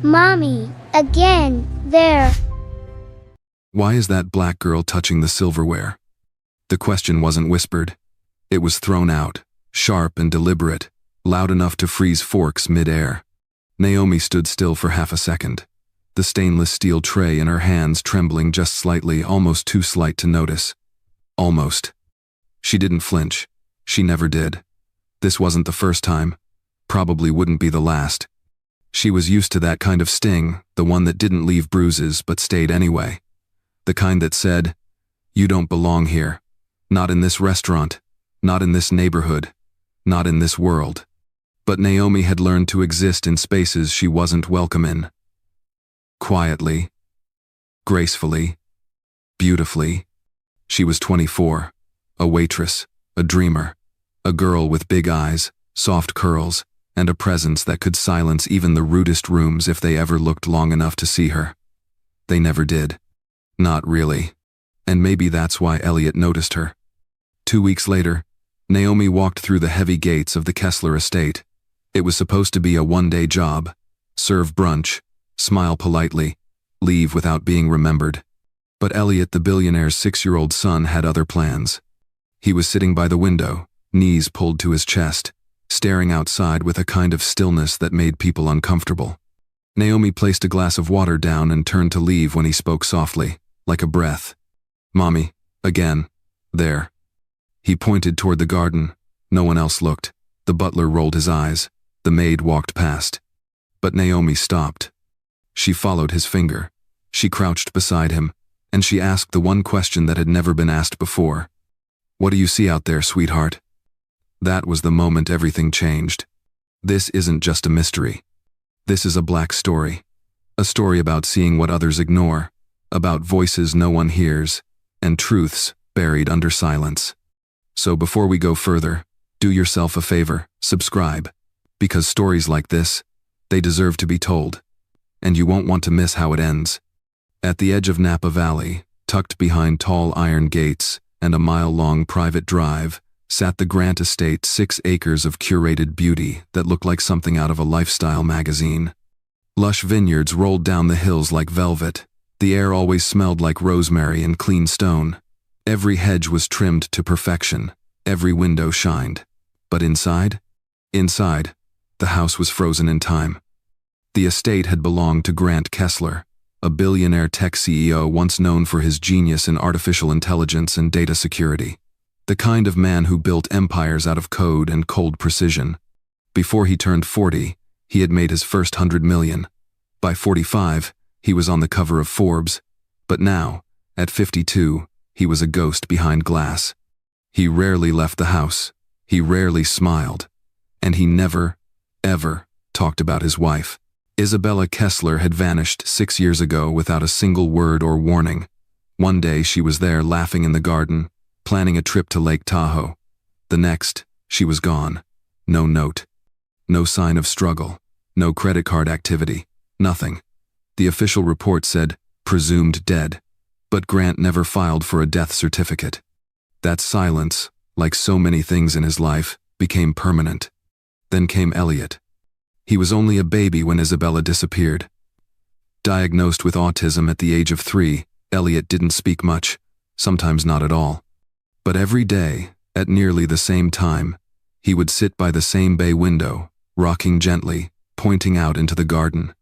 Mommy, again, there. Why is that black girl touching the silverware? The question wasn't whispered. It was thrown out, sharp and deliberate, loud enough to freeze forks mid-air. Naomi stood still for half a second, the stainless steel tray in her hands trembling just slightly, almost too slight to notice. Almost. She didn't flinch. She never did. This wasn't the first time. Probably wouldn't be the last. She was used to that kind of sting, the one that didn't leave bruises but stayed anyway. The kind that said, "You don't belong here. Not in this restaurant. Not in this neighborhood. Not in this world." But Naomi had learned to exist in spaces she wasn't welcome in. Quietly. Gracefully. Beautifully. She was 24. A waitress. A dreamer. A girl with big eyes, soft curls, and a presence that could silence even the rudest rooms if they ever looked long enough to see her. They never did. Not really. And maybe that's why Elliot noticed her. 2 weeks later, Naomi walked through the heavy gates of the Kessler estate. It was supposed to be a one-day job. Serve brunch, smile politely, leave without being remembered. But Elliot, the billionaire's 6-year-old son, had other plans. He was sitting by the window, knees pulled to his chest, staring outside with a kind of stillness that made people uncomfortable. Naomi placed a glass of water down and turned to leave when he spoke softly, like a breath. "Mommy, again, there." He pointed toward the garden. No one else looked. The butler rolled his eyes. The maid walked past. But Naomi stopped. She followed his finger. She crouched beside him, and she asked the one question that had never been asked before. "What do you see out there, sweetheart?" That was the moment everything changed. This isn't just a mystery. This is a black story. A story about seeing what others ignore, about voices no one hears, and truths buried under silence. So before we go further, do yourself a favor, subscribe. Because stories like this, they deserve to be told. And you won't want to miss how it ends. At the edge of Napa Valley, tucked behind tall iron gates and a mile-long private drive, sat the Grant Estate, 6 acres of curated beauty that looked like something out of a lifestyle magazine. Lush vineyards rolled down the hills like velvet. The air always smelled like rosemary and clean stone. Every hedge was trimmed to perfection. Every window shined. But inside? Inside, the house was frozen in time. The estate had belonged to Grant Kessler, a billionaire tech CEO once known for his genius in artificial intelligence and data security. The kind of man who built empires out of code and cold precision. Before he turned 40, he had made his first 100 million. By 45, he was on the cover of Forbes. But now, at 52, he was a ghost behind glass. He rarely left the house. He rarely smiled. And he never, ever talked about his wife. Isabella Kessler had vanished 6 years ago without a single word or warning. One day she was there laughing in the garden, planning a trip to Lake Tahoe. The next, she was gone. No note. No sign of struggle. No credit card activity. Nothing. The official report said, presumed dead. But Grant never filed for a death certificate. That silence, like so many things in his life, became permanent. Then came Elliot. He was only a baby when Isabella disappeared. Diagnosed with autism at the age of 3, Elliot didn't speak much, sometimes not at all. But every day, at nearly the same time, he would sit by the same bay window, rocking gently, pointing out into the garden,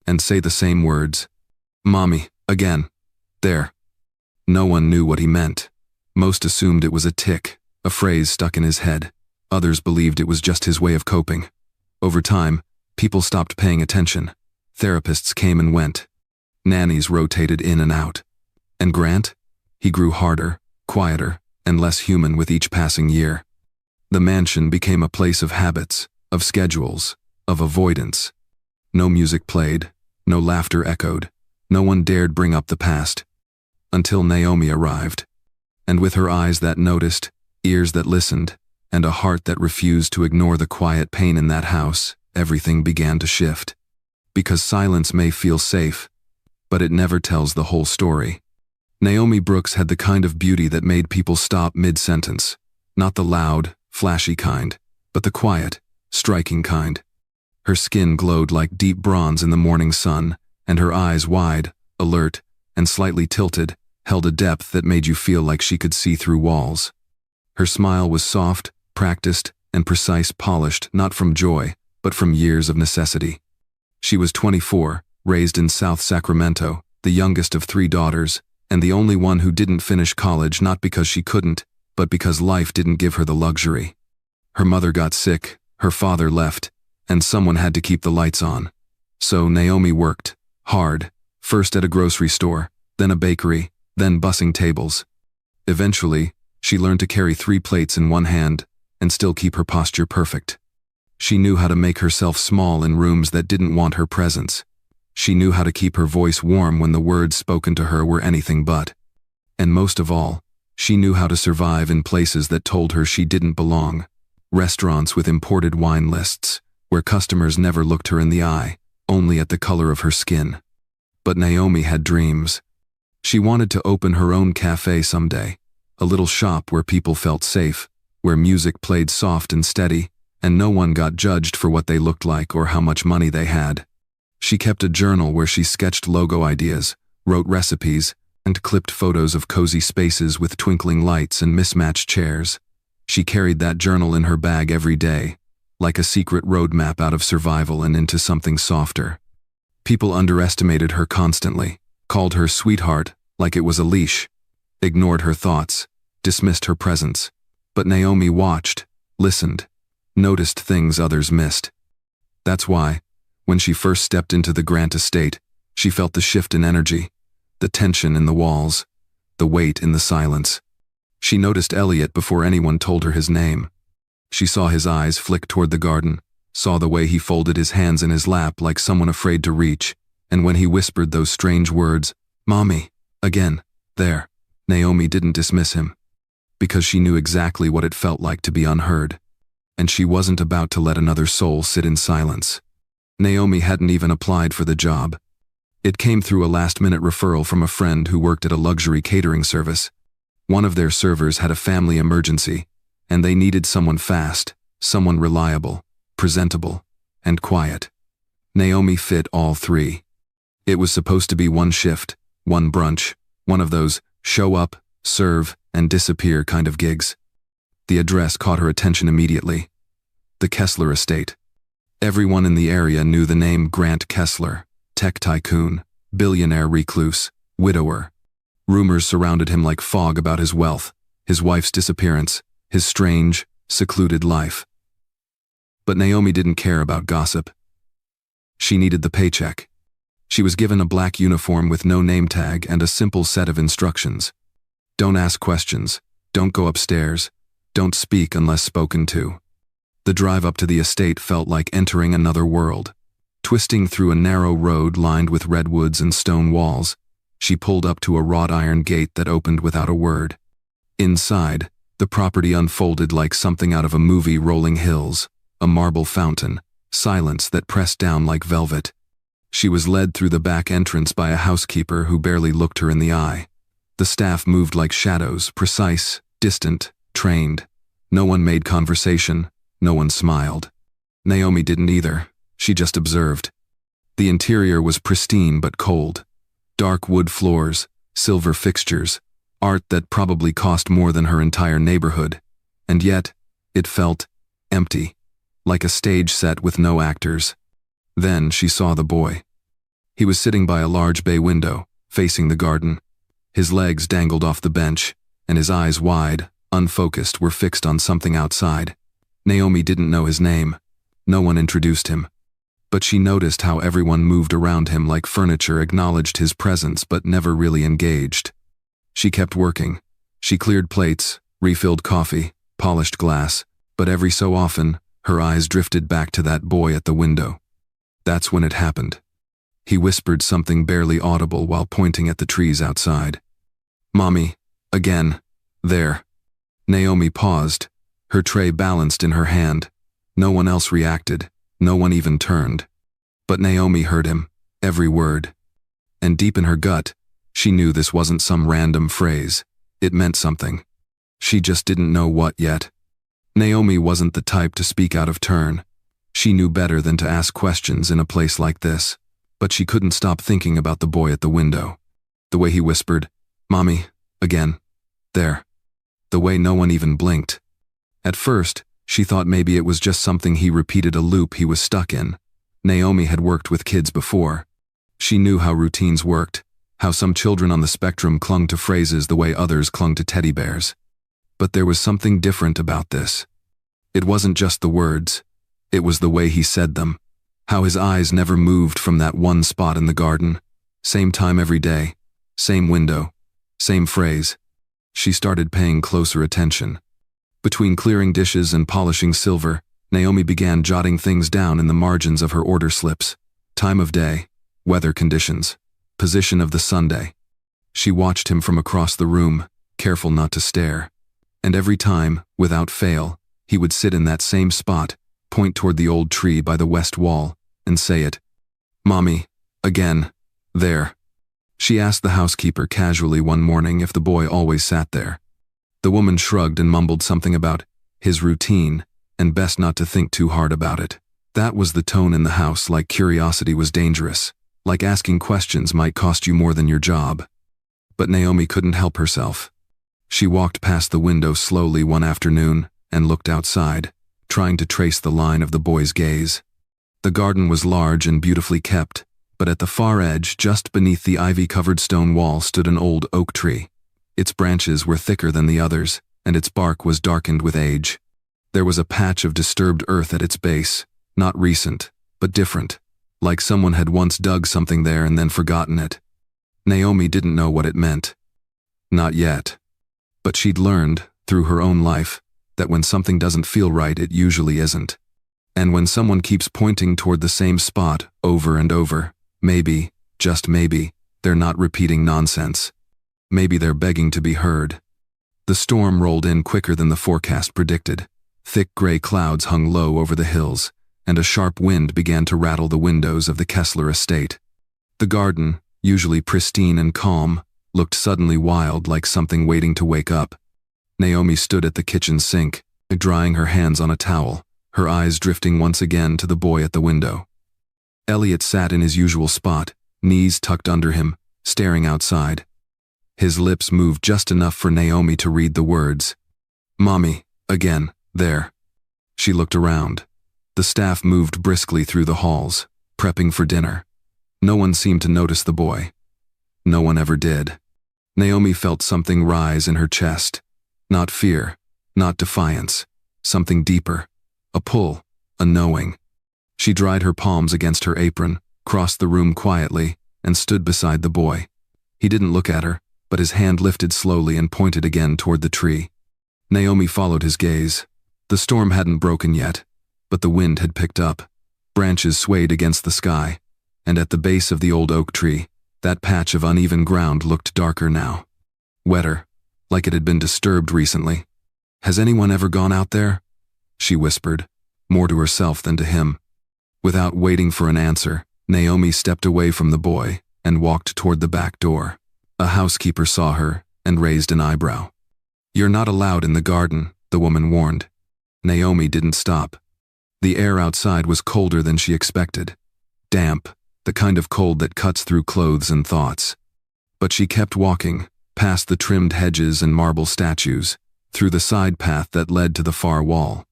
and say the same words. "Mommy, again. There." No one knew what he meant. Most assumed it was a tic, a phrase stuck in his head. Others believed it was just his way of coping. Over time, people stopped paying attention. Therapists came and went. Nannies rotated in and out. And Grant? He grew harder, quieter, and less human with each passing year. The mansion became a place of habits, of schedules, of avoidance. No music played, no laughter echoed, no one dared bring up the past. Until Naomi arrived. And with her eyes that noticed, ears that listened, and a heart that refused to ignore the quiet pain in that house, everything began to shift. Because silence may feel safe, but it never tells the whole story. Naomi Brooks had the kind of beauty that made people stop mid-sentence. Not the loud, flashy kind, but the quiet, striking kind. Her skin glowed like deep bronze in the morning sun, and her eyes, wide, alert, and slightly tilted, held a depth that made you feel like she could see through walls. Her smile was soft, practiced, and precise, polished not from joy, but from years of necessity. She was 24, raised in South Sacramento, the youngest of 3 daughters, and the only one who didn't finish college not because she couldn't, but because life didn't give her the luxury. Her mother got sick, her father left, and someone had to keep the lights on. So Naomi worked, hard, first at a grocery store, then a bakery, then bussing tables. Eventually, she learned to carry 3 plates in one hand and still keep her posture perfect. She knew how to make herself small in rooms that didn't want her presence. She knew how to keep her voice warm when the words spoken to her were anything but. And most of all, she knew how to survive in places that told her she didn't belong. Restaurants with imported wine lists, where customers never looked her in the eye, only at the color of her skin. But Naomi had dreams. She wanted to open her own cafe someday, a little shop where people felt safe, where music played soft and steady, and no one got judged for what they looked like or how much money they had. She kept a journal where she sketched logo ideas, wrote recipes, and clipped photos of cozy spaces with twinkling lights and mismatched chairs. She carried that journal in her bag every day, like a secret roadmap out of survival and into something softer. People underestimated her constantly, called her sweetheart like it was a leash, ignored her thoughts, dismissed her presence. But Naomi watched, listened, noticed things others missed. That's why, when she first stepped into the Grant estate, she felt the shift in energy, the tension in the walls, the weight in the silence. She noticed Elliot before anyone told her his name. She saw his eyes flick toward the garden, saw the way he folded his hands in his lap like someone afraid to reach, and when he whispered those strange words, "Mommy," again, there, Naomi didn't dismiss him, because she knew exactly what it felt like to be unheard, and she wasn't about to let another soul sit in silence. Naomi hadn't even applied for the job. It came through a last-minute referral from a friend who worked at a luxury catering service. One of their servers had a family emergency, and they needed someone fast, someone reliable, presentable, and quiet. Naomi fit all 3. It was supposed to be one shift, one brunch, one of those show up, serve, and disappear kind of gigs. The address caught her attention immediately. The Kessler estate. Everyone in the area knew the name Grant Kessler, tech tycoon, billionaire recluse, widower. Rumors surrounded him like fog about his wealth, his wife's disappearance, his strange, secluded life. But Naomi didn't care about gossip. She needed the paycheck. She was given a black uniform with no name tag and a simple set of instructions. Don't ask questions, don't go upstairs, don't speak unless spoken to. The drive up to the estate felt like entering another world. Twisting through a narrow road lined with redwoods and stone walls, she pulled up to a wrought iron gate that opened without a word. Inside, the property unfolded like something out of a movie. Rolling hills, a marble fountain, silence that pressed down like velvet. She was led through the back entrance by a housekeeper who barely looked her in the eye. The staff moved like shadows, precise, distant, trained. No one made conversation, no one smiled. Naomi didn't either, she just observed. The interior was pristine but cold. Dark wood floors, silver fixtures, art that probably cost more than her entire neighborhood. And yet, it felt empty, like a stage set with no actors. Then she saw the boy. He was sitting by a large bay window, facing the garden. His legs dangled off the bench, and his eyes, wide, unfocused, were fixed on something outside. Naomi didn't know his name. No one introduced him. But she noticed how everyone moved around him like furniture, acknowledged his presence but never really engaged. She kept working. She cleared plates, refilled coffee, polished glass, but every so often, her eyes drifted back to that boy at the window. That's when it happened. He whispered something barely audible while pointing at the trees outside. "Mommy, again, there." Naomi paused, her tray balanced in her hand. No one else reacted, no one even turned. But Naomi heard him, every word. And deep in her gut, she knew this wasn't some random phrase. It meant something. She just didn't know what yet. Naomi wasn't the type to speak out of turn. She knew better than to ask questions in a place like this, but she couldn't stop thinking about the boy at the window. The way he whispered, "Mommy, again, there." The way no one even blinked. At first, she thought maybe it was just something he repeated, a loop he was stuck in. Naomi had worked with kids before. She knew how routines worked, how some children on the spectrum clung to phrases the way others clung to teddy bears. But there was something different about this. It wasn't just the words, it was the way he said them, how his eyes never moved from that one spot in the garden. Same time every day, same window, same phrase. She started paying closer attention. Between clearing dishes and polishing silver, Naomi began jotting things down in the margins of her order slips. Time of day, weather conditions, position of the Sunday. She watched him from across the room, careful not to stare. And every time, without fail, he would sit in that same spot, point toward the old tree by the west wall, and say it. "Mommy, again, there." She asked the housekeeper casually one morning if the boy always sat there. The woman shrugged and mumbled something about his routine, and best not to think too hard about it. That was the tone in the house, like curiosity was dangerous, like asking questions might cost you more than your job. But Naomi couldn't help herself. She walked past the window slowly one afternoon and looked outside, trying to trace the line of the boy's gaze. The garden was large and beautifully kept, but at the far edge, just beneath the ivy-covered stone wall, stood an old oak tree. Its branches were thicker than the others, and its bark was darkened with age. There was a patch of disturbed earth at its base, not recent, but different, like someone had once dug something there and then forgotten it. Naomi didn't know what it meant. Not yet. But she'd learned, through her own life, that when something doesn't feel right, it usually isn't. And when someone keeps pointing toward the same spot over and over, maybe, just maybe, they're not repeating nonsense. Maybe they're begging to be heard. The storm rolled in quicker than the forecast predicted. Thick gray clouds hung low over the hills, and a sharp wind began to rattle the windows of the Kessler estate. The garden, usually pristine and calm, looked suddenly wild, like something waiting to wake up. Naomi stood at the kitchen sink, drying her hands on a towel, her eyes drifting once again to the boy at the window. Elliot sat in his usual spot, knees tucked under him, staring outside. His lips moved just enough for Naomi to read the words. "Mommy, again, there." She looked around. The staff moved briskly through the halls, prepping for dinner. No one seemed to notice the boy. No one ever did. Naomi felt something rise in her chest. Not fear, not defiance, something deeper. A pull, a knowing. She dried her palms against her apron, crossed the room quietly, and stood beside the boy. He didn't look at her, but his hand lifted slowly and pointed again toward the tree. Naomi followed his gaze. The storm hadn't broken yet, but the wind had picked up. Branches swayed against the sky, and at the base of the old oak tree, that patch of uneven ground looked darker now. Wetter, like it had been disturbed recently. "Has anyone ever gone out there?" she whispered, more to herself than to him. Without waiting for an answer, Naomi stepped away from the boy and walked toward the back door. A housekeeper saw her and raised an eyebrow. "You're not allowed in the garden," the woman warned. Naomi didn't stop. The air outside was colder than she expected. Damp, the kind of cold that cuts through clothes and thoughts. But she kept walking, past the trimmed hedges and marble statues, through the side path that led to the far wall.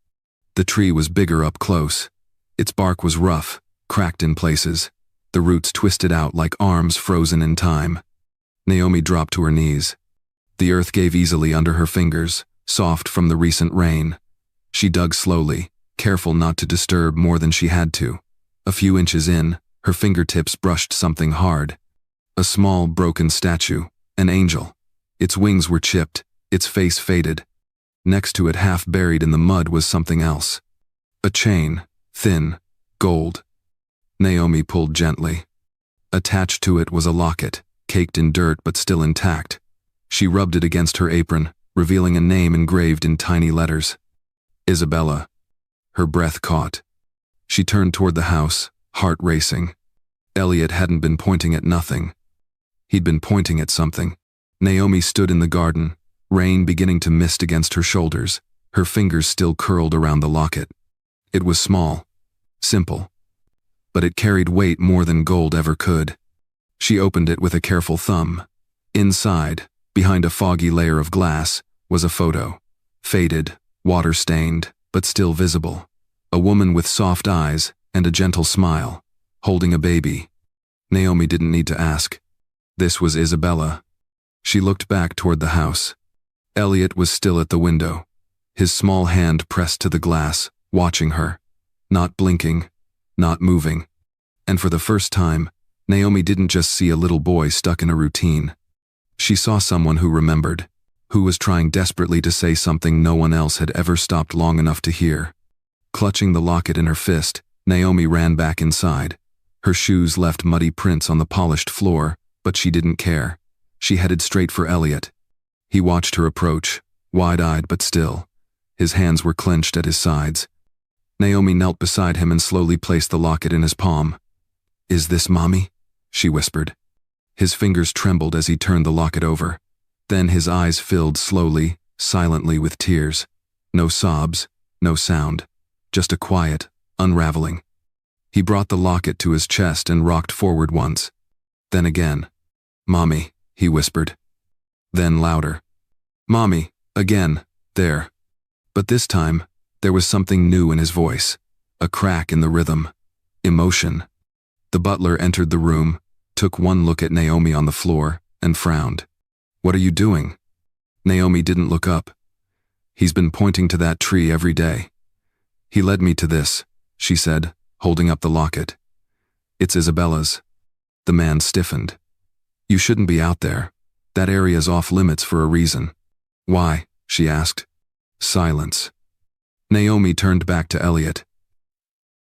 The tree was bigger up close. Its bark was rough, cracked in places, the roots twisted out like arms frozen in time. Naomi dropped to her knees. The earth gave easily under her fingers, soft from the recent rain. She dug slowly, careful not to disturb more than she had to. A few inches in, her fingertips brushed something hard. A small, broken statue, an angel. Its wings were chipped, its face faded. Next to it, half buried in the mud, was something else. A chain, thin, gold. Naomi pulled gently. Attached to it was a locket, caked in dirt but still intact. She rubbed it against her apron, revealing a name engraved in tiny letters. Isabella. Her breath caught. She turned toward the house, heart racing. Elliot hadn't been pointing at nothing. He'd been pointing at something. Naomi stood in the garden, rain beginning to mist against her shoulders, her fingers still curled around the locket. It was small, Simple. But it carried weight more than gold ever could. She opened it with a careful thumb. Inside, behind a foggy layer of glass, was a photo. Faded, water-stained, but still visible. A woman with soft eyes and a gentle smile, holding a baby. Naomi didn't need to ask. This was Isabella. She looked back toward the house. Elliot was still at the window, his small hand pressed to the glass, watching her. Not blinking, not moving. And for the first time, Naomi didn't just see a little boy stuck in a routine. She saw someone who remembered, who was trying desperately to say something no one else had ever stopped long enough to hear. Clutching the locket in her fist, Naomi ran back inside. Her shoes left muddy prints on the polished floor, but she didn't care. She headed straight for Elliot. He watched her approach, wide-eyed but still. His hands were clenched at his sides. Naomi knelt beside him and slowly placed the locket in his palm. "Is this Mommy?" she whispered. His fingers trembled as he turned the locket over. Then his eyes filled slowly, silently with tears. No sobs, no sound. Just a quiet, unraveling. He brought the locket to his chest and rocked forward once. Then again. "Mommy," he whispered. Then louder. "Mommy, again, there." But this time, there was something new in his voice. A crack in the rhythm. Emotion. The butler entered the room, took one look at Naomi on the floor, and frowned. "What are you doing?" Naomi didn't look up. "He's been pointing to that tree every day. He led me to this," she said, holding up the locket. "It's Isabella's." The man stiffened. "You shouldn't be out there. That area's off limits for a reason." "Why?" she asked. Silence. Naomi turned back to Elliot.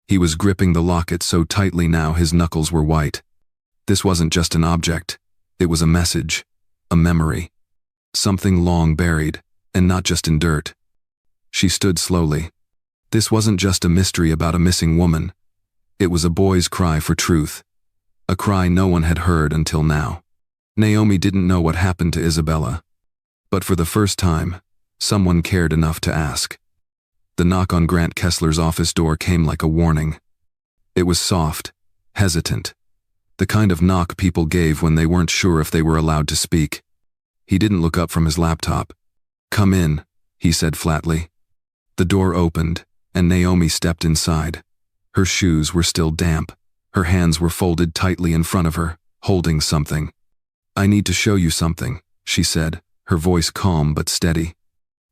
He was gripping the locket so tightly now his knuckles were white. This wasn't just an object. It was a message, a memory. Something long buried, and not just in dirt. She stood slowly. This wasn't just a mystery about a missing woman. It was a boy's cry for truth. A cry no one had heard until now. Naomi didn't know what happened to Isabella. But for the first time, someone cared enough to ask. The knock on Grant Kessler's office door came like a warning. It was soft, hesitant. The kind of knock people gave when they weren't sure if they were allowed to speak. He didn't look up from his laptop. "Come in," he said flatly. The door opened, and Naomi stepped inside. Her shoes were still damp. Her hands were folded tightly in front of her, holding something. "I need to show you something," she said, her voice calm but steady.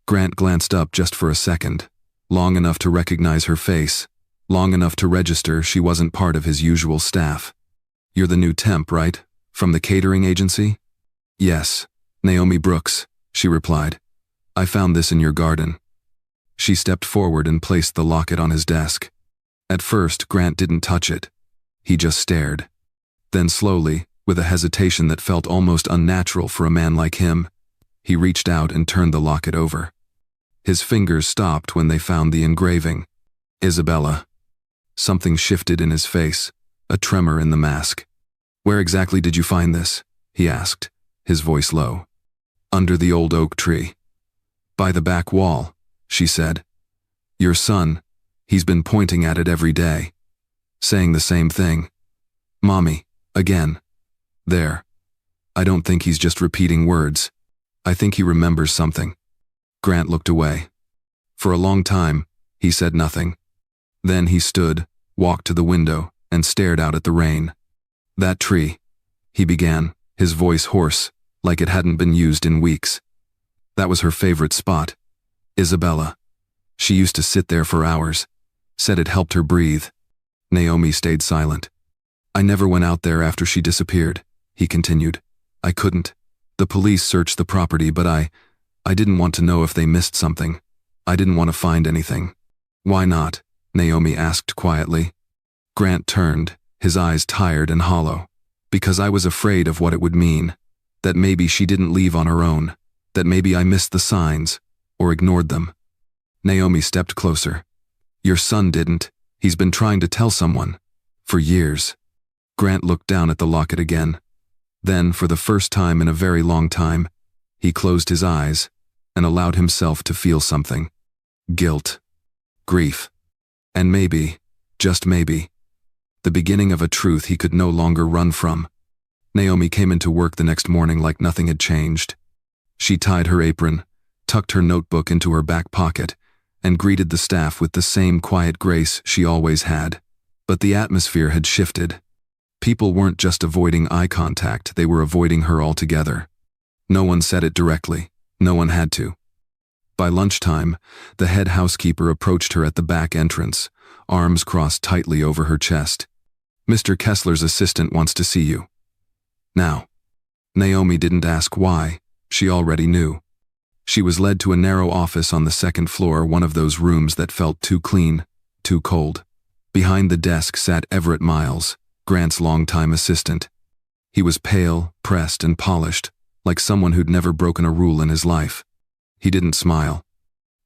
Grant glanced up just for a second, long enough to recognize her face, long enough to register she wasn't part of his usual staff. "You're the new temp, right? From the catering agency?" "Yes, Naomi Brooks," she replied. "I found this in your garden." She stepped forward and placed the locket on his desk. At first, Grant didn't touch it. He just stared. Then slowly, with a hesitation that felt almost unnatural for a man like him, he reached out and turned the locket over. His fingers stopped when they found the engraving. Isabella. Something shifted in his face, a tremor in the mask. "Where exactly did you find this?" he asked, his voice low. "Under the old oak tree." "By the back wall," she said. "Your son, he's been pointing at it every day, saying the same thing. Mommy, again. There. I don't think he's just repeating words. I think he remembers something." Grant looked away. For a long time, he said nothing. Then he stood, walked to the window, and stared out at the rain. "That tree," he began, his voice hoarse, like it hadn't been used in weeks. "That was her favorite spot. Isabella. She used to sit there for hours. Said it helped her breathe." Naomi stayed silent. "I never went out there after she disappeared," he continued. "I couldn't. The police searched the property, but I didn't want to know if they missed something. I didn't want to find anything." "Why not?" Naomi asked quietly. Grant turned, his eyes tired and hollow. "Because I was afraid of what it would mean. That maybe she didn't leave on her own. That maybe I missed the signs, or ignored them." Naomi stepped closer. "Your son didn't. He's been trying to tell someone. For years." Grant looked down at the locket again. Then, for the first time in a very long time, he closed his eyes and allowed himself to feel something. Guilt. Grief. And maybe, just maybe. The beginning of a truth he could no longer run from. Naomi came into work the next morning like nothing had changed. She tied her apron, tucked her notebook into her back pocket, and greeted the staff with the same quiet grace she always had. But the atmosphere had shifted. People weren't just avoiding eye contact, they were avoiding her altogether. No one said it directly. No one had to. By lunchtime, the head housekeeper approached her at the back entrance, arms crossed tightly over her chest. "Mr. Kessler's assistant wants to see you." Now. Naomi didn't ask why. She already knew. She was led to a narrow office on the second floor, one of those rooms that felt too clean, too cold. Behind the desk sat Everett Miles, Grant's longtime assistant. He was pale, pressed, and polished, like someone who'd never broken a rule in his life. He didn't smile.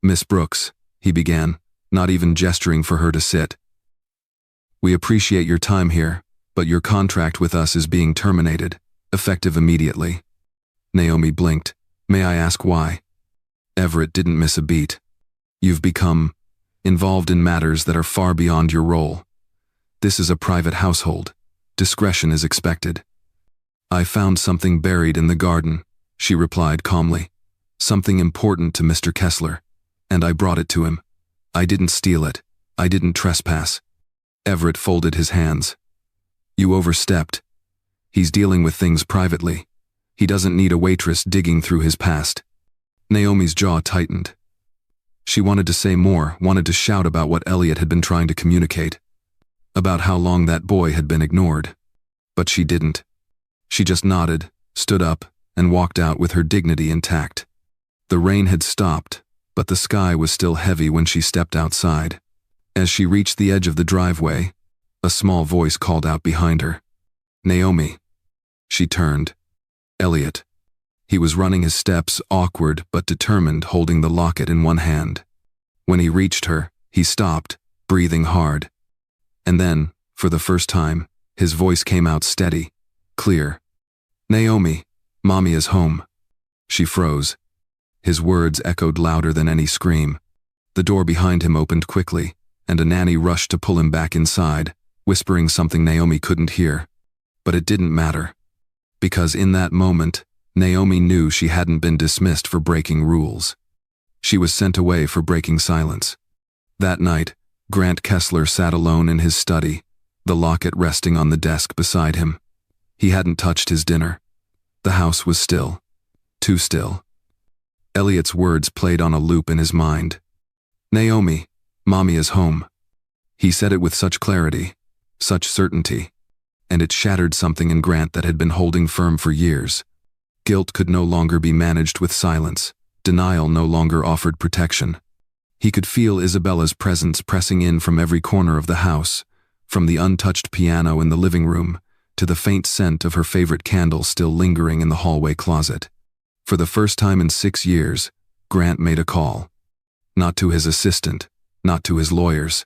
"Miss Brooks," he began, not even gesturing for her to sit. "We appreciate your time here, but your contract with us is being terminated, effective immediately." Naomi blinked. "May I ask why?" Everett didn't miss a beat. "You've become involved in matters that are far beyond your role. This is a private household. Discretion is expected." "I found something buried in the garden," she replied calmly. "Something important to Mr. Kessler, and I brought it to him. I didn't steal it. I didn't trespass." Everett folded his hands. "You overstepped. He's dealing with things privately. He doesn't need a waitress digging through his past." Naomi's jaw tightened. She wanted to say more, wanted to shout about what Elliot had been trying to communicate, about how long that boy had been ignored. But she didn't. She just nodded, stood up, and walked out with her dignity intact. The rain had stopped, but the sky was still heavy when she stepped outside. As she reached the edge of the driveway, a small voice called out behind her. "Naomi." She turned. Elliot. He was running his steps, awkward but determined, holding the locket in one hand. When he reached her, he stopped, breathing hard. And then, for the first time, his voice came out steady, clear. "Naomi, Mommy is home." She froze. His words echoed louder than any scream. The door behind him opened quickly, and a nanny rushed to pull him back inside, whispering something Naomi couldn't hear. But it didn't matter. Because in that moment, Naomi knew she hadn't been dismissed for breaking rules. She was sent away for breaking silence. That night, Grant Kessler sat alone in his study, the locket resting on the desk beside him. He hadn't touched his dinner. The house was still. Too still. Elliot's words played on a loop in his mind. "Naomi, Mommy is home." He said it with such clarity, such certainty, and it shattered something in Grant that had been holding firm for years. Guilt could no longer be managed with silence. Denial no longer offered protection. He could feel Isabella's presence pressing in from every corner of the house, from the untouched piano in the living room to the faint scent of her favorite candle still lingering in the hallway closet. For the first time in 6 years, Grant made a call. Not to his assistant, not to his lawyers,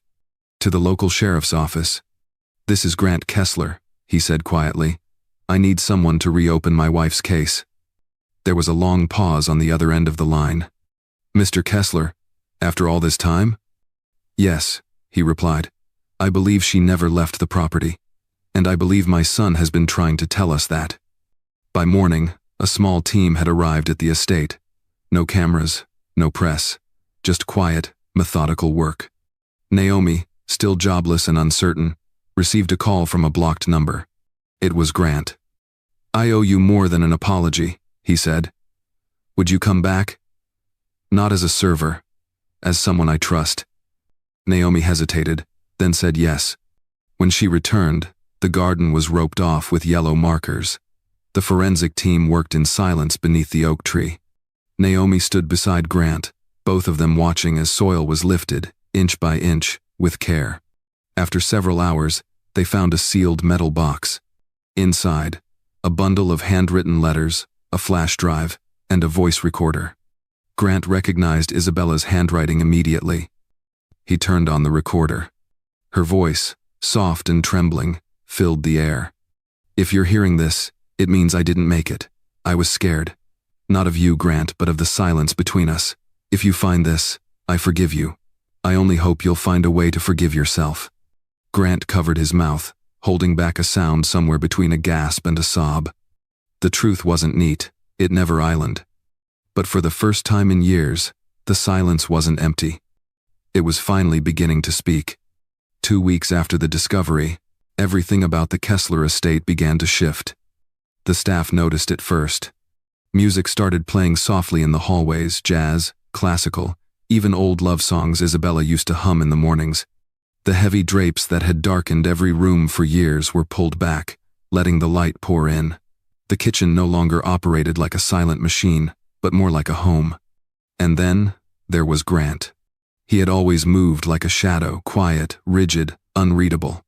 to the local sheriff's office. "This is Grant Kessler," he said quietly. "I need someone to reopen my wife's case." There was a long pause on the other end of the line. "Mr. Kessler, after all this time?" "Yes," he replied. "I believe she never left the property. And I believe my son has been trying to tell us that." By morning, a small team had arrived at the estate. No cameras, no press, just quiet, methodical work. Naomi, still jobless and uncertain, received a call from a blocked number. It was Grant. "I owe you more than an apology," he said. "Would you come back?" "Not as a server, as someone I trust." Naomi hesitated, then said yes. When she returned, the garden was roped off with yellow markers. The forensic team worked in silence beneath the oak tree. Naomi stood beside Grant, both of them watching as soil was lifted, inch by inch, with care. After several hours, they found a sealed metal box. Inside, a bundle of handwritten letters, a flash drive, and a voice recorder. Grant recognized Isabella's handwriting immediately. He turned on the recorder. Her voice, soft and trembling, filled the air. "If you're hearing this, it means I didn't make it. I was scared. Not of you, Grant, but of the silence between us. If you find this, I forgive you. I only hope you'll find a way to forgive yourself." Grant covered his mouth, holding back a sound somewhere between a gasp and a sob. The truth wasn't neat, it never islanded. But for the first time in years, the silence wasn't empty. It was finally beginning to speak. 2 weeks after the discovery, everything about the Kessler estate began to shift. The staff noticed it first. Music started playing softly in the hallways, jazz, classical, even old love songs Isabella used to hum in the mornings. The heavy drapes that had darkened every room for years were pulled back, letting the light pour in. The kitchen no longer operated like a silent machine, but more like a home. And then, there was Grant. He had always moved like a shadow, quiet, rigid, unreadable.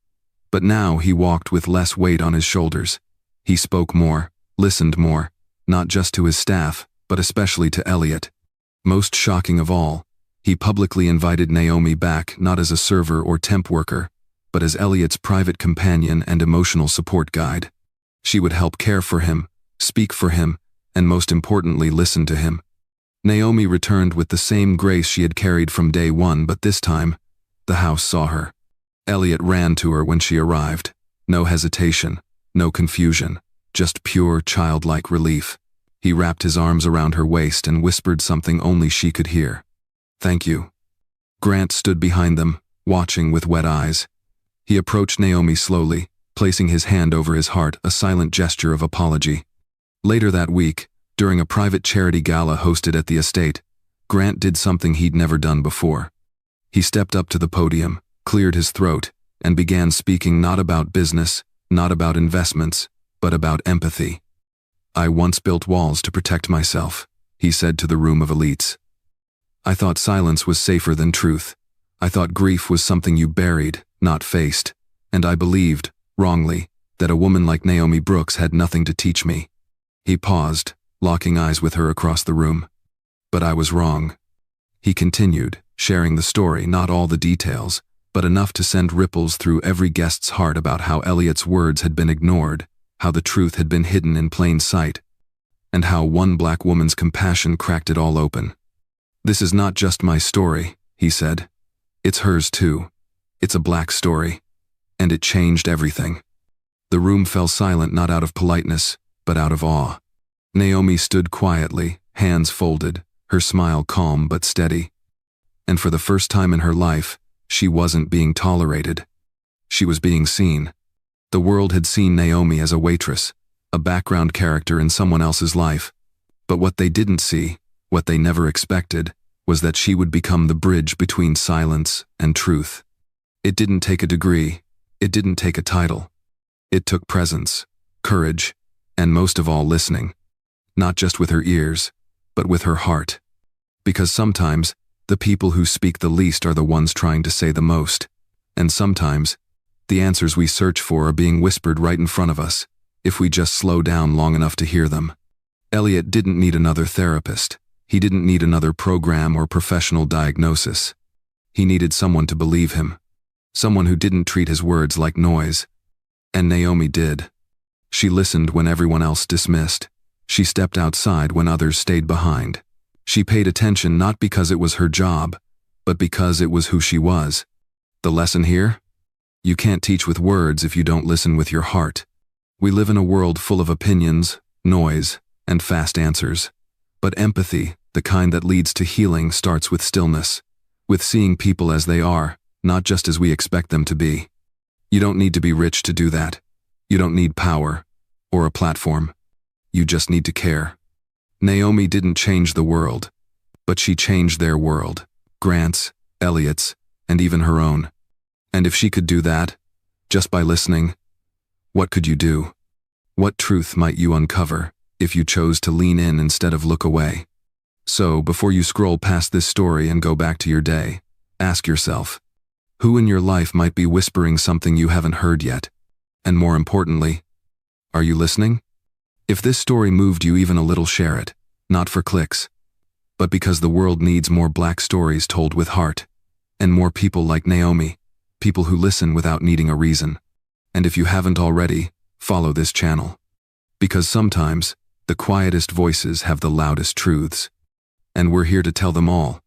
But now he walked with less weight on his shoulders. He spoke more, listened more, not just to his staff, but especially to Elliot. Most shocking of all, he publicly invited Naomi back not as a server or temp worker, but as Elliot's private companion and emotional support guide. She would help care for him, speak for him, and most importantly listen to him. Naomi returned with the same grace she had carried from day one, but this time, the house saw her. Elliot ran to her when she arrived. No hesitation, no confusion, just pure childlike relief. He wrapped his arms around her waist and whispered something only she could hear. "Thank you." Grant stood behind them, watching with wet eyes. He approached Naomi slowly, placing his hand over his heart, a silent gesture of apology. Later that week, during a private charity gala hosted at the estate, Grant did something he'd never done before. He stepped up to the podium, cleared his throat, and began speaking not about business, not about investments, but about empathy. "I once built walls to protect myself," he said to the room of elites. "I thought silence was safer than truth. I thought grief was something you buried, not faced. And I believed, wrongly, that a woman like Naomi Brooks had nothing to teach me." He paused, locking eyes with her across the room. "But I was wrong." He continued, sharing the story, not all the details, but enough to send ripples through every guest's heart about how Elliot's words had been ignored, how the truth had been hidden in plain sight, and how one black woman's compassion cracked it all open. "This is not just my story," he said. "It's hers too. It's a black story. And it changed everything." The room fell silent, not out of politeness, but out of awe. Naomi stood quietly, hands folded, her smile calm but steady. And for the first time in her life, she wasn't being tolerated. She was being seen. The world had seen Naomi as a waitress, a background character in someone else's life. But what they didn't see, what they never expected, was that she would become the bridge between silence and truth. It didn't take a degree. It didn't take a title. It took presence, courage, and most of all listening. Not just with her ears, but with her heart. Because sometimes, the people who speak the least are the ones trying to say the most. And sometimes, the answers we search for are being whispered right in front of us, if we just slow down long enough to hear them. Elliot didn't need another therapist. He didn't need another program or professional diagnosis. He needed someone to believe him. Someone who didn't treat his words like noise. And Naomi did. She listened when everyone else dismissed. She stepped outside when others stayed behind. She paid attention not because it was her job, but because it was who she was. The lesson here? You can't teach with words if you don't listen with your heart. We live in a world full of opinions, noise, and fast answers. But empathy, the kind that leads to healing, starts with stillness, with seeing people as they are, not just as we expect them to be. You don't need to be rich to do that. You don't need power or a platform. You just need to care. Naomi didn't change the world, but she changed their world, Grant's, Elliot's, and even her own. And if she could do that, just by listening, what could you do? What truth might you uncover if you chose to lean in instead of look away? So, before you scroll past this story and go back to your day, ask yourself, who in your life might be whispering something you haven't heard yet? And more importantly, are you listening? If this story moved you even a little, share it, not for clicks, but because the world needs more black stories told with heart, and more people like Naomi, people who listen without needing a reason. And if you haven't already, follow this channel. Because sometimes, the quietest voices have the loudest truths. And we're here to tell them all.